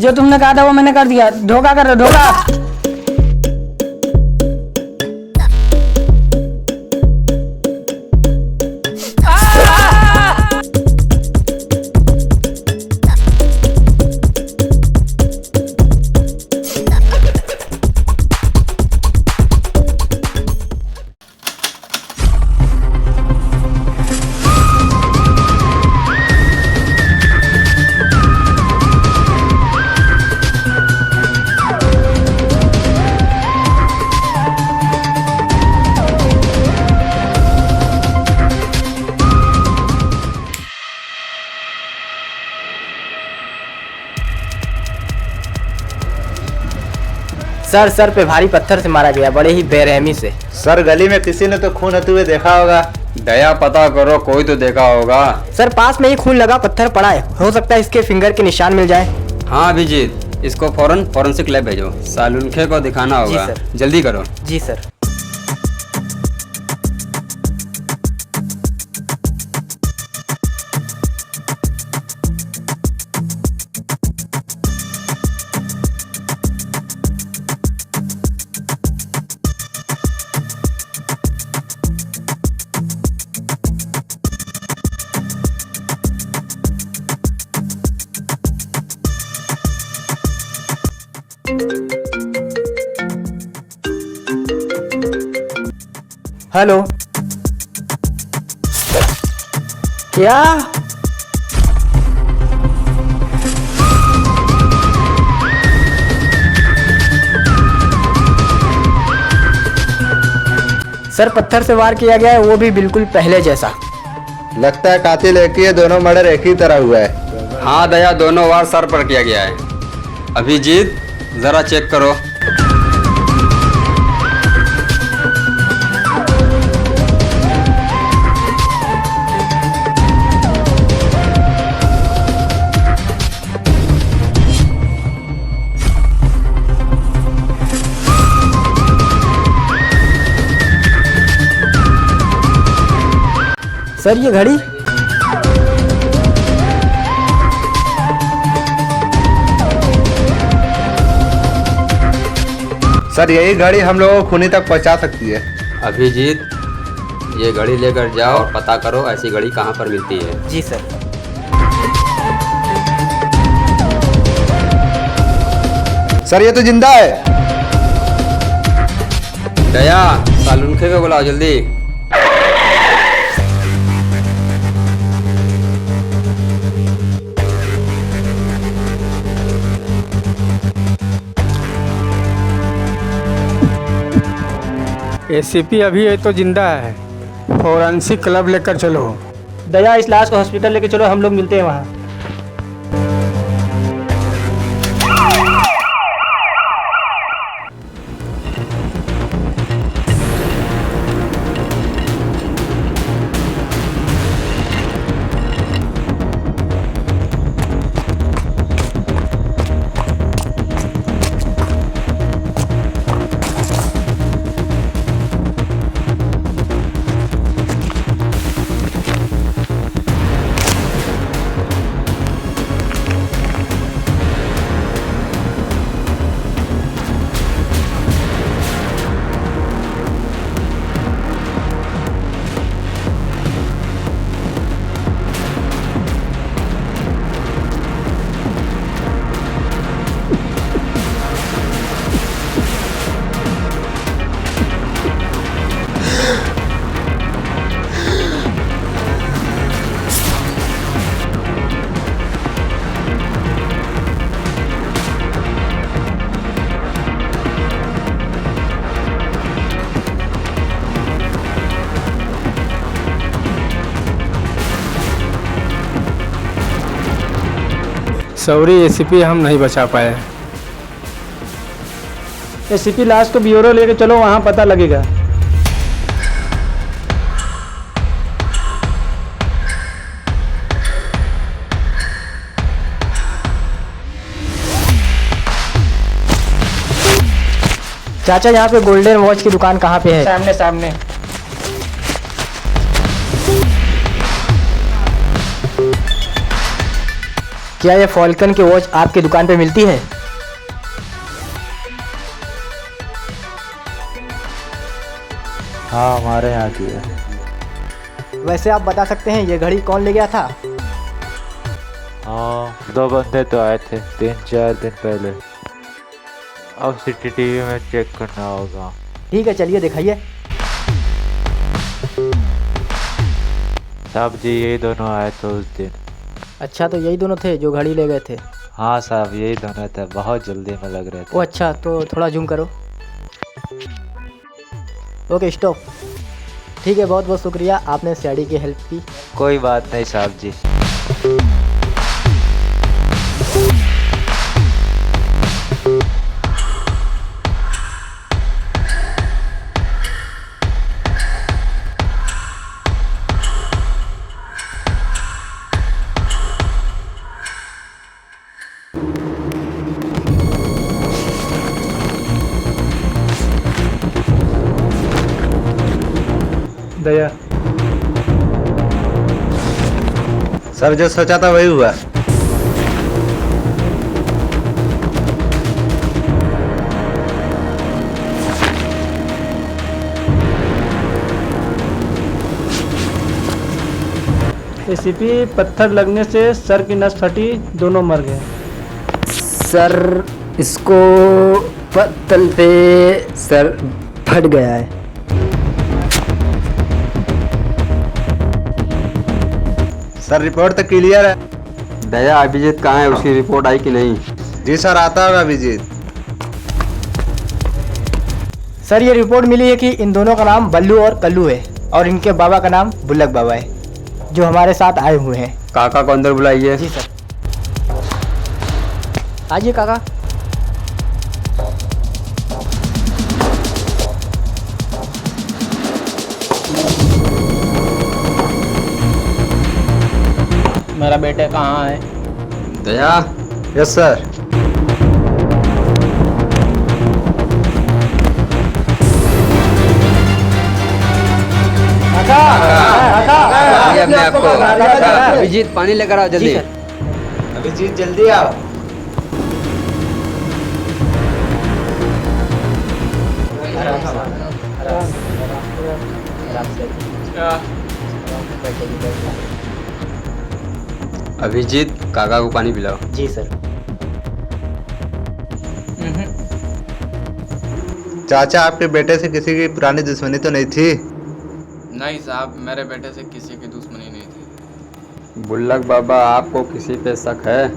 जो तुमने कहा था वो मैंने कर दिया। धोखा कर रहे हो, धोखा। सर पे भारी पत्थर से मारा गया, बड़े ही बेरहमी से। सर गली में किसी ने तो खून होते हुए देखा होगा। दया पता करो, कोई तो देखा होगा। सर पास में ही खून लगा पत्थर पड़ा है, हो सकता है इसके फिंगर के निशान मिल जाए। हाँ अभिजीत, इसको फौरन फॉरेंसिक लैब भेजो, सालुनखे को दिखाना होगा। जी सर। जल्दी करो। जी सर। हेलो, क्या? सर पत्थर से वार किया गया है, वो भी बिल्कुल पहले जैसा। लगता है कातिल एक ही है, दोनों मर्डर एक ही तरह हुआ है। हाँ दया, दोनों वार सर पर किया गया है। अभिजीत जरा चेक करो। सर ये घड़ी, सर यही घड़ी हम लोगों को खूनी तक पहुंचा सकती है। अभिजीत ये घड़ी लेकर जाओ और पता करो ऐसी घड़ी कहाँ पर मिलती है। जी सर। सर ये तो जिंदा है। दया सालुनखे को बुलाओ जल्दी। एसीपी अभी ये तो जिंदा है, फोरेंसिक क्लब लेकर चलो। दया इस लाश को हॉस्पिटल लेके चलो, हम लोग मिलते हैं वहाँ। सॉरी एसीपी, हम नहीं बचा पाए। एसीपी लाश को ब्यूरो लेके चलो, वहाँ पता लगेगा। चाचा यहाँ पे गोल्डन वॉच की दुकान कहाँ पे है? सामने सामने। क्या ये फॉल्कन की वॉच आपकी दुकान पे मिलती है? हाँ, हमारे यहाँ की है। वैसे आप बता सकते हैं ये घड़ी कौन ले गया था? हाँ, 2 बंदे तो आए थे 3-4 दिन पहले। अब सीसीटीवी में चेक करना होगा। ठीक है, चलिए दिखाइए। साहब जी, यही दोनों आए थे उस दिन। अच्छा, तो यही दोनों थे जो घड़ी ले गए थे? हाँ साहब, यही दोनों थे, बहुत जल्दी में लग रहे थे। ओ अच्छा, तो थोड़ा जूम करो। Okay, stop. ठीक है, बहुत बहुत शुक्रिया, आपने सीआईडी की हेल्प की। कोई बात नहीं साहब जी। दया। सर जो सोचा था वही हुआ। एसीपी, पत्थर लगने से सर की नस फटी, दोनों मर गए। सर, इसको पत्तल पे सर फट गया है। सर रिपोर्ट तो क्लियर है। दया अभिजीत कहाँ है, उसकी रिपोर्ट आई कि नहीं? जी सर, आता होगा अभिजीत। सर, ये रिपोर्ट मिली है कि इन दोनों का नाम बल्लू और कल्लू है और इनके बाबा का नाम बुल्लक बाबा है, जो हमारे साथ आए हुए हैं। काका को अंदर बुलाइए। जी सर। आइए काका। मेरा बेटे कहाँ है? दया, यस सर। ये अपने आप को। अभिजीत, पानी लेकर आओ जल्दी। अभिजीत जल्दी आओ। अभिजीत, काका को पानी पिलाओ। जी सर। चाचा, आपके बेटे से किसी की पुरानी दुश्मनी तो नहीं थी? नहीं साहब, मेरे बेटे से किसी की दुश्मनी नहीं थी। बुल्लक बाबा, आपको किसी पे शक है?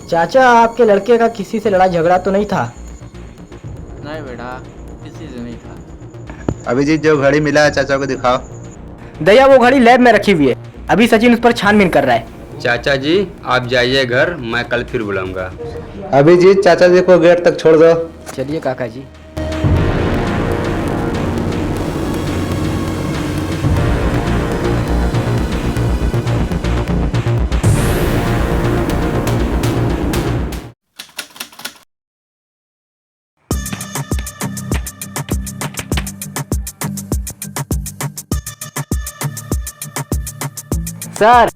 चाचा, आपके लड़के का किसी से लड़ाई झगड़ा तो नहीं था? नहीं बेटा, किसी से नहीं था। अभिजीत, जो घड़ी मिला है चाचा को दिखाओ। दया, वो घड़ी लैब में रखी हुई है, अभी सचिन उस पर छानबीन कर रहा है। चाचा जी, आप जाइए घर, मैं कल फिर बुलाऊंगा। अभिजीत, चाचा जी को गेट तक छोड़ दो। चलिए काका जी। सर,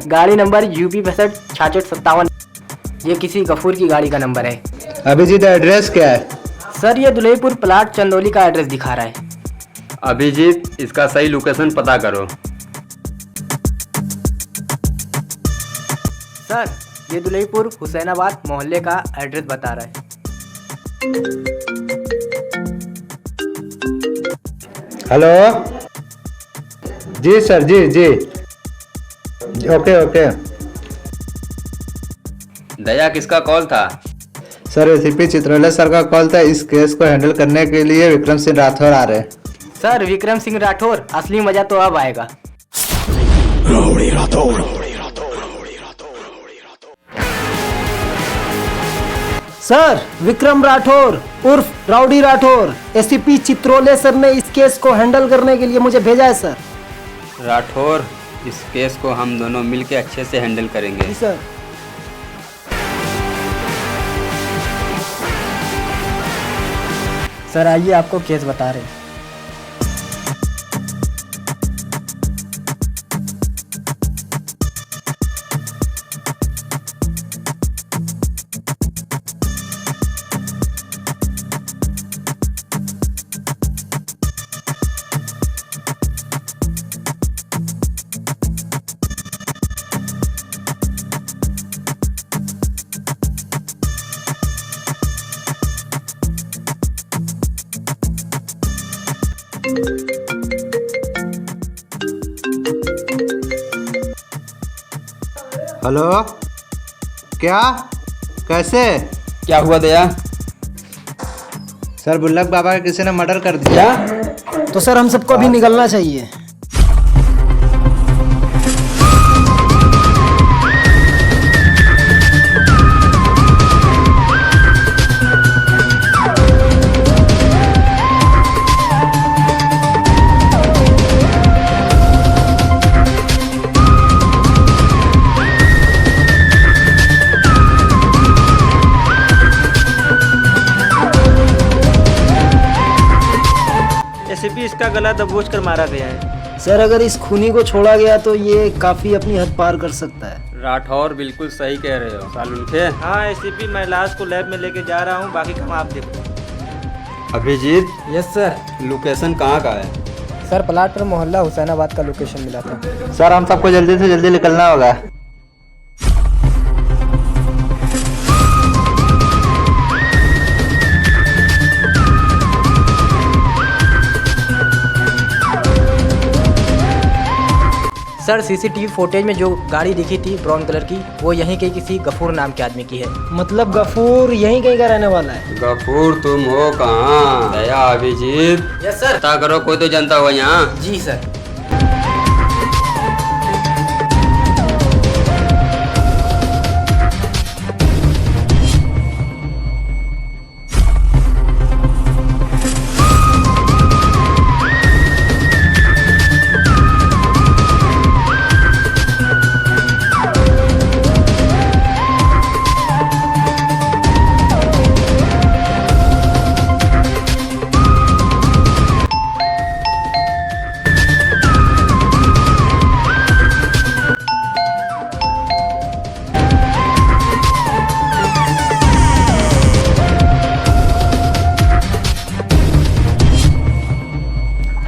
गाड़ी नंबर UP 656657, ये किसी गफूर की गाड़ी का नंबर है। अभिजीत, एड्रेस क्या है? सर, ये दुलईपुर प्लाट चंदौली का एड्रेस दिखा रहा है। अभिजीत, इसका सही लोकेशन पता करो। सर, ये दुलईपुर हुसैनाबाद मोहल्ले का एड्रेस बता रहा है। हेलो। जी सर, जी जी। Okay okay. दया, किसका कॉल था? सर, एसीपी चित्रले सर का कॉल था। इस केस को हैंडल करने के लिए विक्रम सिंह राठौर आ रहे हैं। सर, विक्रम सिंह राठौर, असली मजा तो अब आएगा। सर, विक्रम राठौर उर्फ rowdy Rathore, ACP Chitrole sir ने इस केस को हैंडल करने के लिए मुझे भेजा है सर। राठौर, इस केस को हम दोनों मिलकर अच्छे से हैंडल करेंगे। जी सर। सर, आइए आपको केस बता रहे हैं। हेलो, क्या, कैसे? क्या हुआ दया? सर बुल्लक बाबा का किसी ने मर्डर कर दिया। तो सर हम सबको अभी निकलना चाहिए। एसीपी इसका गला दबोच कर मारा गया है। सर अगर इस खूनी को छोड़ा गया तो ये काफी अपनी हद पार कर सकता है। राठौर बिल्कुल सही कह रहे हो सालुन थे। हाँ एसीपी, मैं लाश को लैब में लेके जा रहा हूँ, बाकी काम आप देखो। Abhijit, yes sir. लोकेशन कहाँ का है? सर प्लाट पर मोहल्ला हुसैनाबाद का लोकेशन मिला था। सर हम सबको जल्दी से जल्दी निकलना होगा। सर सीसीटीवी फुटेज में जो गाड़ी दिखी थी ब्राउन कलर की, वो यहीं के किसी गफूर नाम के आदमी की है। मतलब गफूर यहीं कहीं का रहने वाला है। गफूर तुम हो कहाँ? दया, अभिजीत, यस सर। पता करो, कोई तो जनता हो यहाँ। जी सर।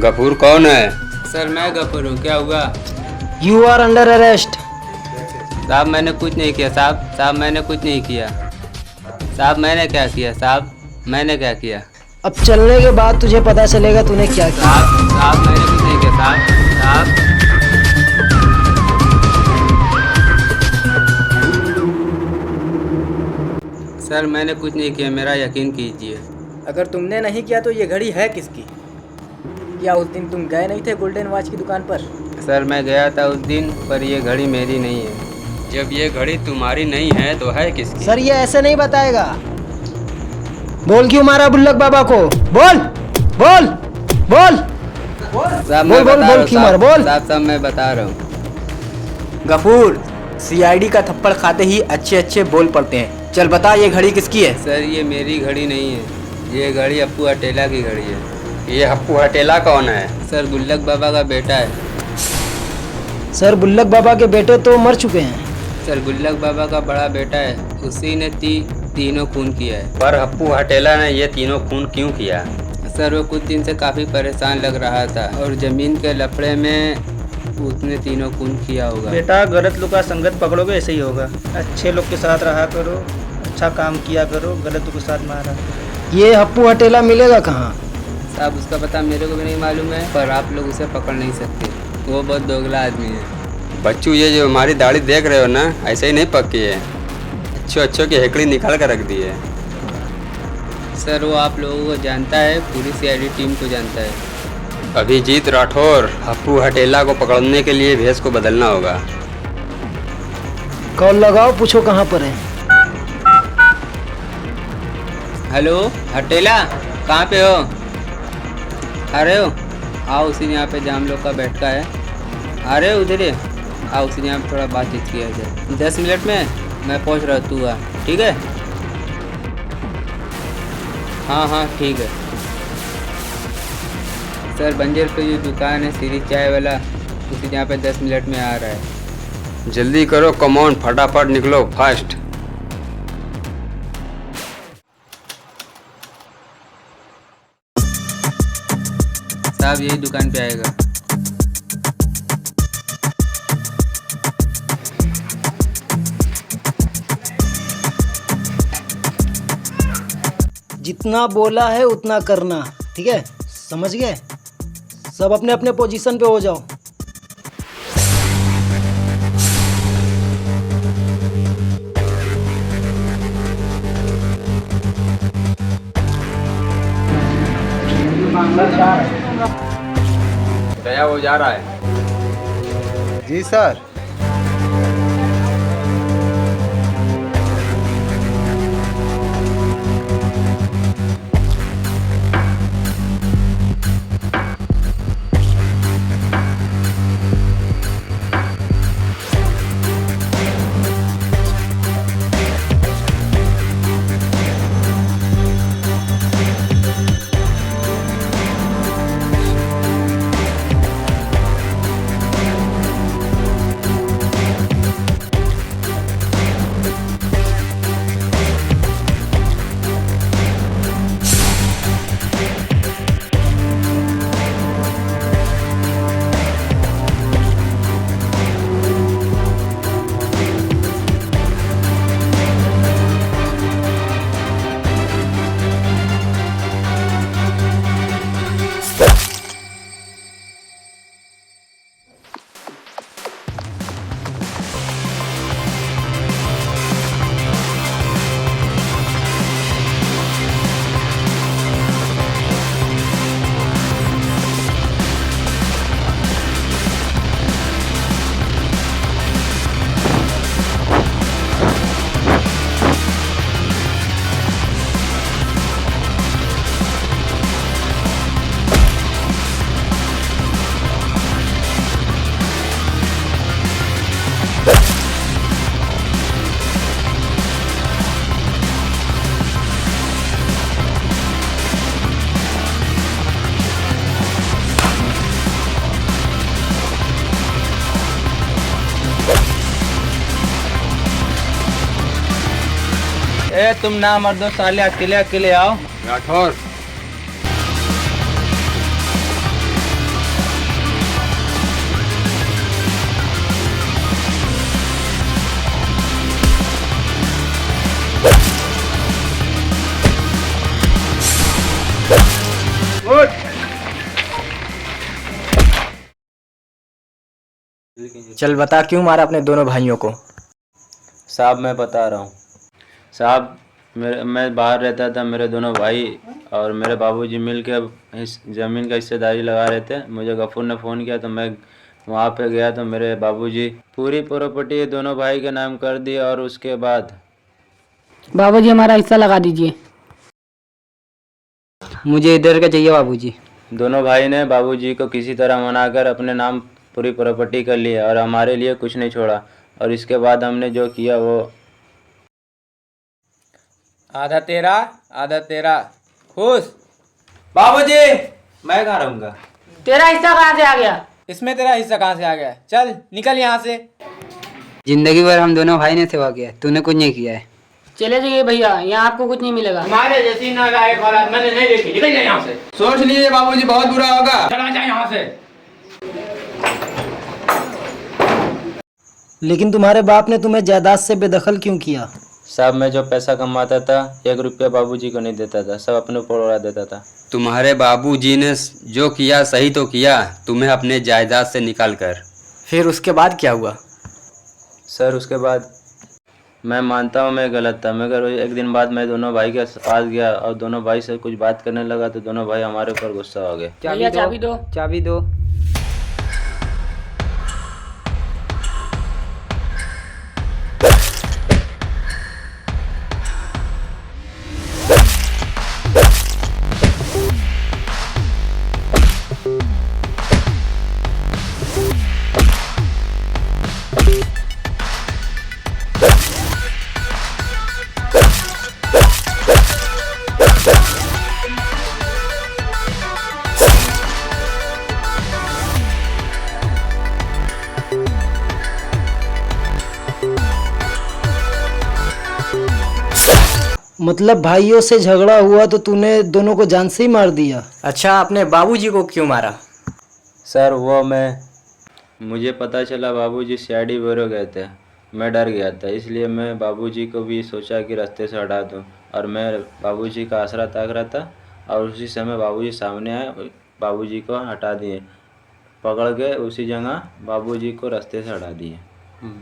गफूर कौन है? सर मैं गफूर हूँ, क्या हुआ? You are under arrest. साहब मैंने कुछ नहीं किया साहब मैंने कुछ नहीं किया साहब। मैंने क्या किया साहब? मैंने क्या किया? अब चलने के बाद तुझे पता चलेगा तूने क्या किया। साहब मैंने कुछ नहीं किया साहब। सर मैंने कुछ नहीं किया, मेरा यकीन कीजिए। अगर तुमने नहीं किया तो ये घड़ी है किसकी? क्या उस दिन तुम गए नहीं थे गोल्डन वॉच की दुकान पर? सर मैं गया था उस दिन, पर ये घड़ी मेरी नहीं है। जब ये घड़ी तुम्हारी नहीं है तो है किसकी? सर ये ऐसे नहीं बताएगा। बोल क्यों मारा बुल्लक बाबा को? बोल बोल बोल साहब बोल बोल बोल क्यों मारा? बोल। साहब मैं बता रहा हूँ। गफूर, सीआईडी का थप्पड़ खाते ही अच्छे अच्छे बोल पड़ते हैं। चल बता ये घड़ी किसकी है? सर ये मेरी घड़ी नहीं है, ये घड़ी अप्पू अटेला की घड़ी है। ये अप्पू अटेला कौन है? सर गुल्लक बाबा का बेटा है। सर बुल्लक बाबा के बेटे तो मर चुके हैं। सर गुल्लक बाबा का बड़ा बेटा है, उसी ने तीनों खून किया है। पर अप्पू अटेला ने ये तीनों खून क्यों किया? सर वो कुछ दिन से काफ़ी परेशान लग रहा था और ज़मीन के लफड़े में उसने तीनों खून किया होगा। बेटा गलत लोग का संगत पकड़ोगे ऐसे ही होगा। अच्छे लोग के साथ रहा करो, अच्छा काम किया करो, गलत लोग के साथ मारा। ये हप्पू हटेला मिलेगा कहाँ? साहब उसका पता मेरे को भी नहीं मालूम है, पर आप लोग उसे पकड़ नहीं सकते, वो बहुत दोगला आदमी है। बच्चू ये जो हमारी दाढ़ी देख रहे हो ना, ऐसे ही नहीं पक्की है, अच्छों की हेकड़ी निकाल कर रख दी है। सर वो आप लोगों को जानता है, पूरी सीआईडी टीम को जानता है। अभिजीत राठौर, हप्पू हटेला को पकड़ने के लिए भेष को बदलना होगा। कॉल लगाओ, पूछो कहाँ पर है। हेलो हटेला, कहाँ पे हो? आ रहे हो? आओ उसी यहाँ पे जाम लोग का बैठका है, आ रहे हो उधर ही? आओ उसी यहाँ पे थोड़ा बातचीत किया जाए। 10 मिनट में मैं पहुँच रहा हूँ, तू आ, ठीक है? हाँ ठीक है। सर बंजर पे जो दुकान है सीरी चाय वाला, उसी यहाँ पे 10 मिनट में आ रहा है। जल्दी करो, कमॉन, फटाफट निकलो, फास्ट। साहब यही दुकान पे आएगा। जितना बोला है उतना करना, ठीक है? समझ गए? सब अपने अपने पोजीशन पे हो जाओ। दया वो जा रहा है। जी सर। ए तुम ना मर्दो साले, अकेले अकेले आओ। राठौर, चल बता क्यों मारा अपने दोनों भाइयों को। साहब मैं बता रहा हूँ साहब, मैं बाहर रहता था, मेरे दोनों भाई और मेरे बाबूजी मिल के ज़मीन का हिस्सेदारी लगा रहे थे। मुझे गफूर ने फ़ोन किया तो मैं वहाँ पे गया तो मेरे बाबूजी पूरी प्रॉपर्टी दोनों भाई के नाम कर दी और उसके बाद बाबूजी हमारा हिस्सा लगा दीजिए। मुझे इधर का चाहिए बाबूजी। दोनों भाई ने बाबूजी को किसी तरह मनाकर अपने नाम पूरी प्रॉपर्टी कर लिया और हमारे लिए कुछ नहीं छोड़ा। और इसके बाद हमने जो किया वो आधा तेरा आधा तेरा। खुश। बाबूजी मैं कहाँ रहूँगा। तेरा हिस्सा कहाँ से आ गया? इसमें तेरा हिस्सा कहाँ से आ गया? चल निकल यहाँ से। जिंदगी भर हम दोनों भाई ने सेवा किया, तूने कुछ नहीं किया है। चले जाइए भैया, यहाँ आपको कुछ नहीं मिलेगा। हमारे जैसी नालायक औलाद मैंने नहीं देखी। निकल जाए यहाँ से। सोच लीजिए बाबूजी, बहुत बुरा होगा। चला जाए यहाँ से। लेकिन तुम्हारे बाप ने तुम्हें जायदाद से बेदखल क्यों किया? साहब मैं जो पैसा कमाता था 1 रुपया बाबूजी को नहीं देता था, सब अपने ऊपर उड़ा देता था। तुम्हारे बाबूजी ने जो किया सही तो किया, तुम्हें अपने जायदाद से निकाल कर। फिर उसके बाद क्या हुआ? सर उसके बाद मैं मानता हूँ मैं गलत था, मगर एक दिन बाद मैं दोनों भाई के पास गया और दोनों भाई से कुछ बात करने लगा तो दोनों भाई हमारे ऊपर गुस्सा हो गए। भैया चाबी दो। चाबी दो। मतलब भाइयों से झगड़ा हुआ तो तूने दोनों को जान से ही मार दिया? अच्छा, अपने बाबूजी को क्यों मारा? सर वो मुझे पता चला बाबूजी सीआईडी ब्यूरो गए थे, मैं डर गया था, इसलिए मैं बाबूजी को भी सोचा कि रास्ते से हटा दूं और मैं बाबूजी का आसरा ताक रहा था और उसी समय बाबूजी सामने आए, बाबूजी को हटा दिए, पकड़ के उसी जगह बाबूजी को रास्ते से हटा दिए।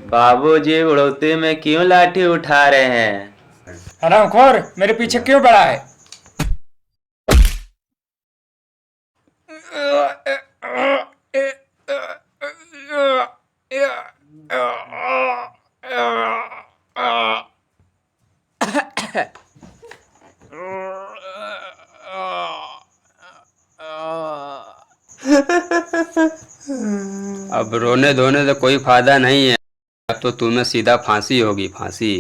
बाबूजी बुढ़ौती में क्यों लाठी उठा रहे हैं? हरामखोर, मेरे पीछे क्यों पड़ा है? अब रोने धोने से कोई फायदा नहीं है, अब तो तुम्हें सीधा फांसी होगी, फांसी।